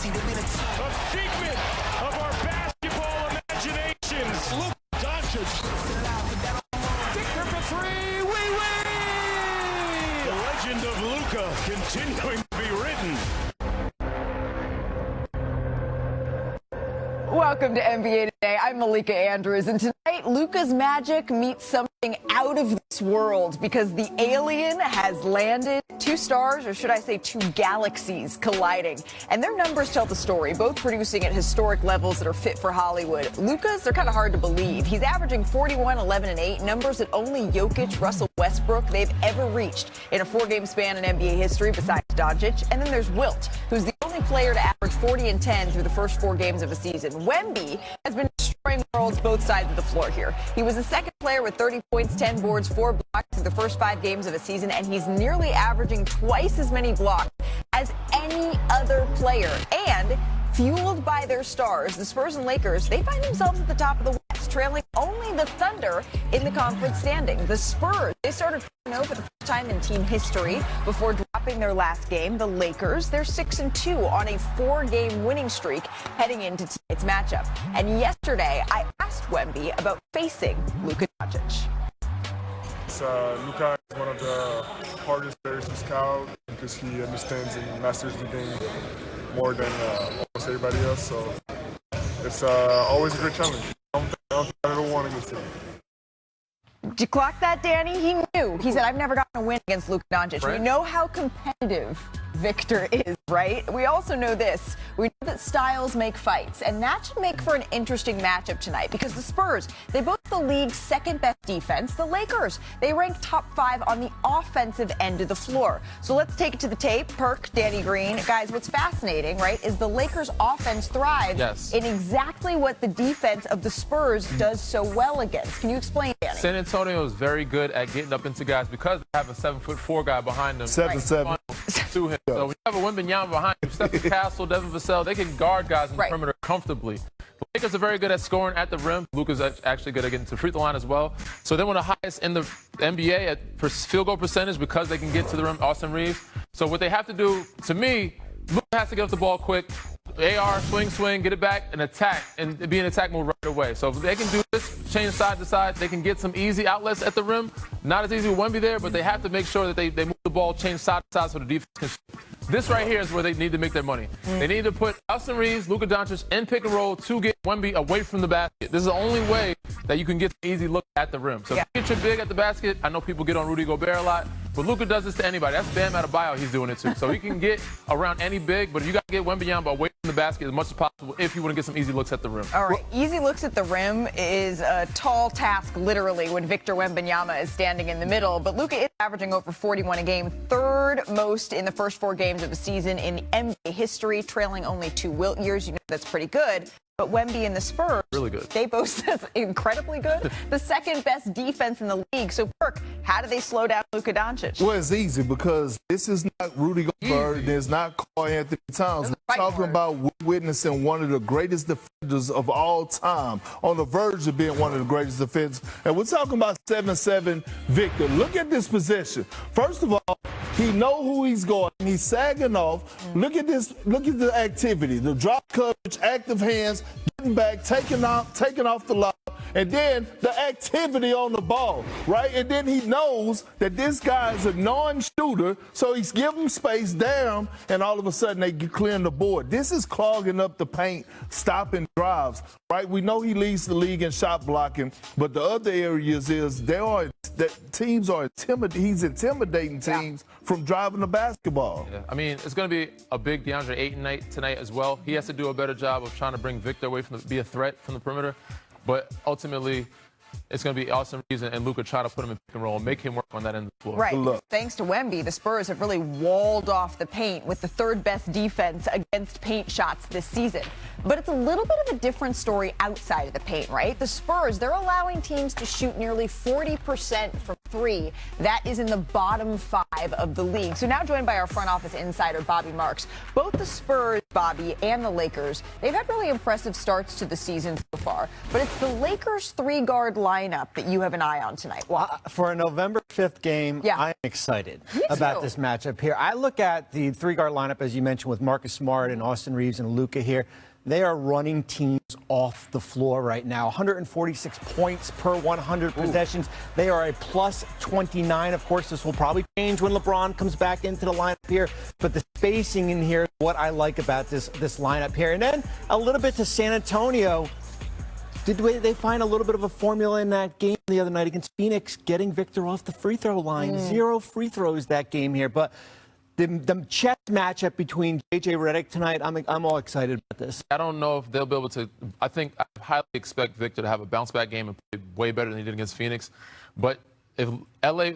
A figment of our basketball imaginations. Luka Doncic. Victor for three. We win! The legend of Luka continuing to be written. Welcome to NBA Today. I'm Malika Andrews, and tonight Luka's magic meets something out of this world because the alien has landed. 2 stars, or should I say 2 galaxies, colliding. And their numbers tell the story, both producing at historic levels that are fit for Hollywood. Luka's, they're kind of hard to believe. He's averaging 41, 11, and 8, numbers that only Jokic, Russell Westbrook, they've ever reached in a 4-game span in NBA history besides Doncic. And then there's Wilt, who's the only player to average 40 and 10 through the first 4 games of a season. Wemby has been destroying worlds both sides of the floor here. He was the second player with 30 points, 10 boards, 4 blocks through the first 5 games of a season, and he's nearly averaging twice as many blocks as any other player. And fueled by their stars, the Spurs and Lakers, they find themselves at the top of the West, trailing only the Thunder in the conference standing. The Spurs, they started 4-0 for the first time in team history before dropping their last game. The Lakers, they're 6-2 on a 4-game winning streak heading into tonight's matchup. And yesterday, I asked Wemby about facing Luka Doncic. Luka is one of the hardest players to scout because he understands and masters the game more than almost everybody else. So it's always a great challenge. I don't think I ever won against him. Did you clock that, Danny? He knew. He said, I've never gotten a win against Luka Doncic. Right. We know how competitive Victor is, right? We also know this. We know that styles make fights, and that should make for an interesting matchup tonight because the Spurs, they boast the league's second-best defense. The Lakers, they rank top 5 on the offensive end of the floor. So let's take it to the tape. Perk, Danny Green. Guys, what's fascinating, right, is the Lakers' offense thrives in exactly what the defense of the Spurs does so well against. Can you explain, Danny? San Antonio is very good at getting up into guys because they have a 7'4" guy behind them. 7'7". To him. So when you have a Wembanyama behind you, Stephen Castle, Devin Vassell, they can guard guys in the perimeter comfortably. The Lakers are very good at scoring at the rim. Luka's actually good at getting to the free throw line as well. So they're one of the highest in the NBA at field goal percentage because they can get to the rim. Austin Reeves. So what they have to do, to me, Luka has to get off the ball quick. AR, swing, get it back, and attack, and be in attack mode right away. So if they can do this, change side to side, they can get some easy outlets at the rim. Not as easy with Wemby there, but they have to make sure that they move the ball, change side to side so the defense can shoot. This right here is where they need to make their money. They need to put Austin Reeves, Luka Doncic in pick and roll to get Wemby away from the basket. This is the only way that you can get an easy look at the rim. So if you get your big at the basket, I know people get on Rudy Gobert a lot, but Luka does this to anybody. That's Bam Adebayo, he's doing it too. So he can get around any big, but you got to get Wembanyama away from the basket as much as possible if you want to get some easy looks at the rim. All right, easy looks at the rim is a tall task, literally, when Victor Wembanyama is standing in the middle. But Luka is averaging over 41 a game, 3rd most in the first 4 games of the season in NBA history, trailing only 2 Wilt years. You know that's pretty good. But Wemby and the Spurs, really good. They boast that's incredibly good. The second best defense in the league. So, Perk, how do they slow down Luka Doncic? Well, it's easy because this is not Rudy Gobert and it's not Karl Anthony Towns. We're talking about witnessing one of the greatest defenders of all time, on the verge of being one of the greatest defenders. And we're talking about 7-7 Victor. Look at this possession. First of all, he know who he's going. He's sagging off. Look at this. Look at the activity. The drop coverage, active hands, getting back, taking off the lob, and then the activity on the ball, right? And then he knows that this guy is a non-shooter, so he's giving space down, and all of a sudden they get clearing the board. This is clogging up the paint, stopping drives, right? We know he leads the league in shot blocking, but the other areas is teams are intimidating. He's intimidating teams from driving the basketball. Yeah. I mean, it's going to be a big DeAndre Ayton night tonight as well. He has to do a better job of trying to bring Victor away from be a threat from the perimeter. But ultimately, it's going to be Austin Reeves and Luka try to put him in pick and roll and make him work on that end of the floor. Right. Thanks to Wemby, the Spurs have really walled off the paint with the 3rd best defense against paint shots this season. But it's a little bit of a different story outside of the paint, right? The Spurs, they're allowing teams to shoot nearly 40% from 3. That is in the bottom 5 of the league. So now joined by our front office insider, Bobby Marks. Both the Spurs Bobby, and the Lakers, they've had really impressive starts to the season so far. But it's the Lakers' three-guard lineup that you have an eye on tonight. Why? For a November 5th game, Yeah. I'm excited about this matchup here. I look at the three-guard lineup, as you mentioned, with Marcus Smart and Austin Reeves and Luka here. They are running teams off the floor right now. 146 points per 100 possessions. They are a plus 29. Of course, this will probably change when LeBron comes back into the lineup here. But the spacing in here is what I like about this lineup here. And then a little bit to San Antonio. Did they find a little bit of a formula in that game the other night against Phoenix, getting Victor off the free throw line? 0 free throws that game here. But the chess matchup between J.J. Redick tonight, I'm all excited about this. I don't know if they'll be able to. I highly expect Victor to have a bounce-back game and play way better than he did against Phoenix. But if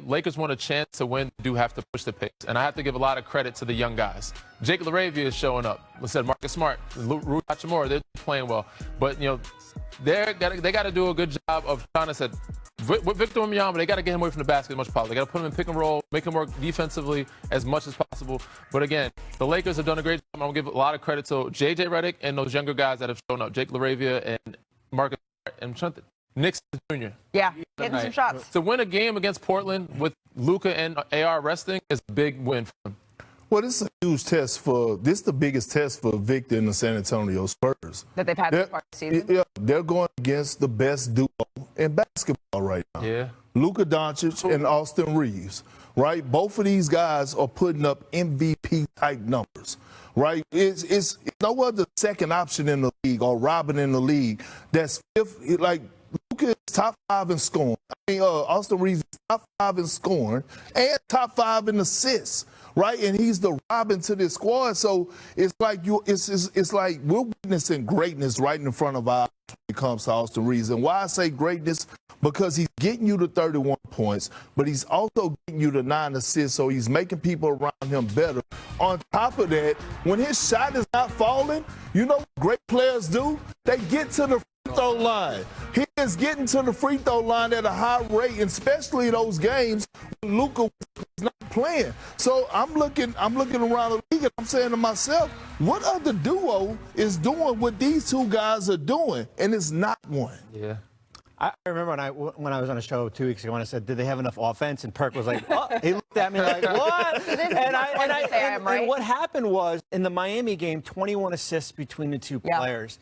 Lakers want a chance to win, they do have to push the pace. And I have to give a lot of credit to the young guys. Jake LaRavia is showing up. I said Marcus Smart, Rui Hachimura, they're playing well. But, they got to do a good job of trying to set with Victor Wembanyama. They got to get him away from the basket as much as possible. They got to put him in pick and roll, make him work defensively as much as possible. But again, the Lakers have done a great job. I'm going to give a lot of credit to J.J. Redick and those younger guys that have shown up, Jake LaRavia and Marcus Smart and Nick Jr. Yeah, hitting some shots. To win a game against Portland with Luka and AR resting is a big win for them. Well, this is a huge test this is the biggest test for Victor and the San Antonio Spurs. That they've had so far this season. Yeah, they're going against the best duo in basketball right now. Yeah. Luka Doncic and Austin Reeves, right? Both of these guys are putting up MVP-type numbers, right? It's no other second option in the league or Robin in the league that's like Luka is top 5 in scoring. Austin Reeves is top 5 in scoring and top 5 in assists. Right, and he's the Robin to this squad, so it's like it's like we're witnessing greatness right in front of our eyes when it comes to Austin Reeves. And why I say greatness, because he's getting you to 31 points, but he's also getting you to 9 assists, so he's making people around him better. On top of that, when his shot is not falling, you know what great players do? They get to the free throw line. He is getting to the free throw line at a high rate, and especially those games when Luka was not playing. So I'm looking around the league and I'm saying to myself, what other duo is doing what these two guys are doing? And it's not one. Yeah. I remember when I was on a show 2 weeks ago when I said, did they have enough offense? And Perk was like, oh. He looked at me like, what? And what happened was, in the Miami game, 21 assists between the two players.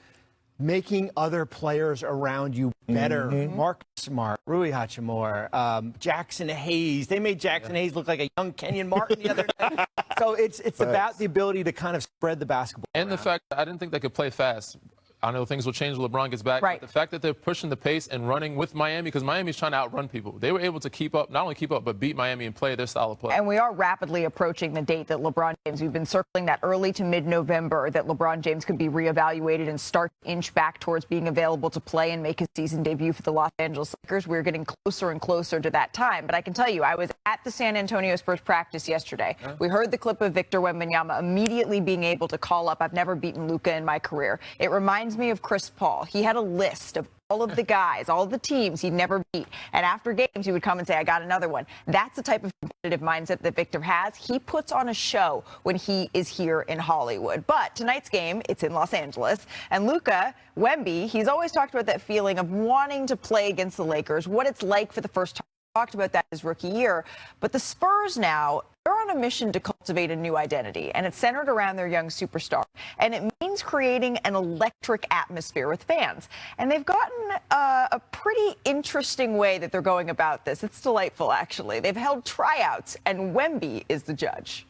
Making other players around you better. Marcus Smart, Rui Hachimura, Jackson Hayes. They made Jackson Hayes look like a young Kenyon Martin the other day. So it's about the ability to kind of spread the basketball and around. the fact that I didn't think they could play fast. I know things will change when LeBron gets back. Right. But the fact that they're pushing the pace and running with Miami, because Miami's trying to outrun people. They were able to keep up, not only keep up, but beat Miami and play their style of play. And we are rapidly approaching the date that LeBron James, we've been circling that early to mid-November, that LeBron James could be reevaluated and start to inch back towards being available to play and make his season debut for the Los Angeles Lakers. We're getting closer and closer to that time. But I can tell you, I was at the San Antonio Spurs practice yesterday. We heard the clip of Victor Wembanyama immediately being able to call up, I've never beaten Luka in my career. It reminds me of Chris Paul. He had a list of all of the guys, all of the teams he'd never beat. And after games, he would come and say, I got another one. That's the type of competitive mindset that Victor has. He puts on a show when he is here in Hollywood. But tonight's game, it's in Los Angeles. And Luka, Wemby, he's always talked about that feeling of wanting to play against the Lakers, what it's like for the first time. Talked about that his rookie year. But the Spurs now, they're on a mission to cultivate a new identity, and it's centered around their young superstar. And it means creating an electric atmosphere with fans. And they've gotten a pretty interesting way that they're going about this. It's delightful, actually. They've held tryouts, and Wemby is the judge.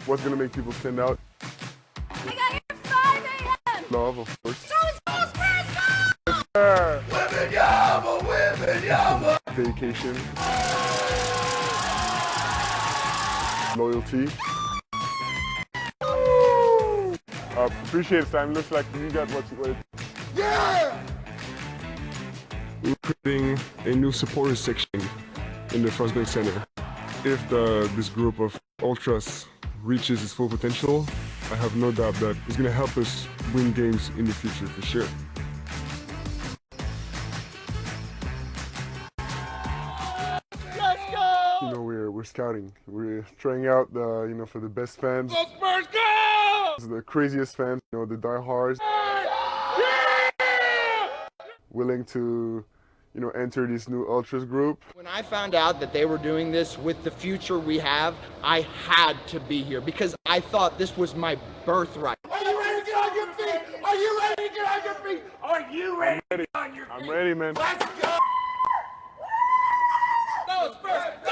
What's going to make people stand out? I got here at 5 a.m. Love, of course. So let's go, Spurs, go! Wembanyama, Wembanyama. Dedication. Loyalty. Appreciate time. Looks like you got what you wanted. Yeah! We're creating a new supporters section in the First Bank Center. If this group of ultras reaches its full potential, I have no doubt that it's going to help us win games in the future for sure. Let's go! You know, we're scouting. We're trying out for the best fans. Go Spurs, go! The craziest fans, you know, the diehards. Willing to, you know, enter this new Ultras group. When I found out that they were doing this with the future we have, I had to be here because I thought this was my birthright. Are you ready to get on your feet? Are you ready to get on your feet? Are you ready to get on your feet? I'm ready, man. Let's go! Go, Spurs! Go!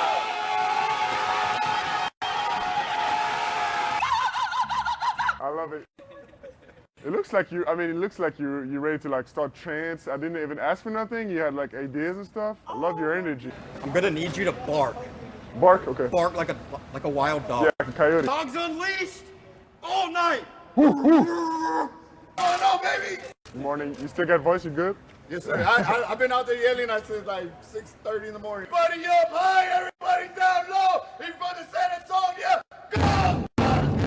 I love it. It looks like you're ready to like start trance. I didn't even ask for nothing. You had like ideas and stuff. I love your energy. I'm gonna need you to bark. Bark, okay. Bark like a wild dog. Yeah, like a coyote. Dogs unleashed all night. Oh no, baby! Good morning. You still got voice? You good? Yes, sir. I've been out there yelling since like 6:30 in the morning. Everybody up high, everybody down low. He's from the San Antonio. Go!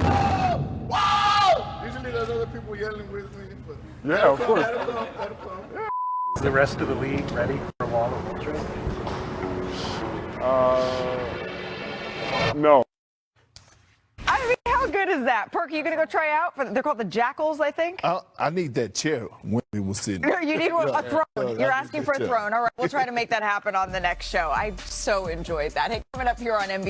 Go! Wow! Usually there's other people yelling with me, but Yeah, of course. that'll come. Yeah. Is the rest of the league ready for a wall of ultras? No. I mean, how good is that? Perk, are you going to go try out? They're called the Jackals, I think. I need that chair when it was sitting. You need a throne. You're I asking need for a that chair. throne. All right, we'll try to make that happen on the next show. I so enjoyed that. Hey, coming up here on NBA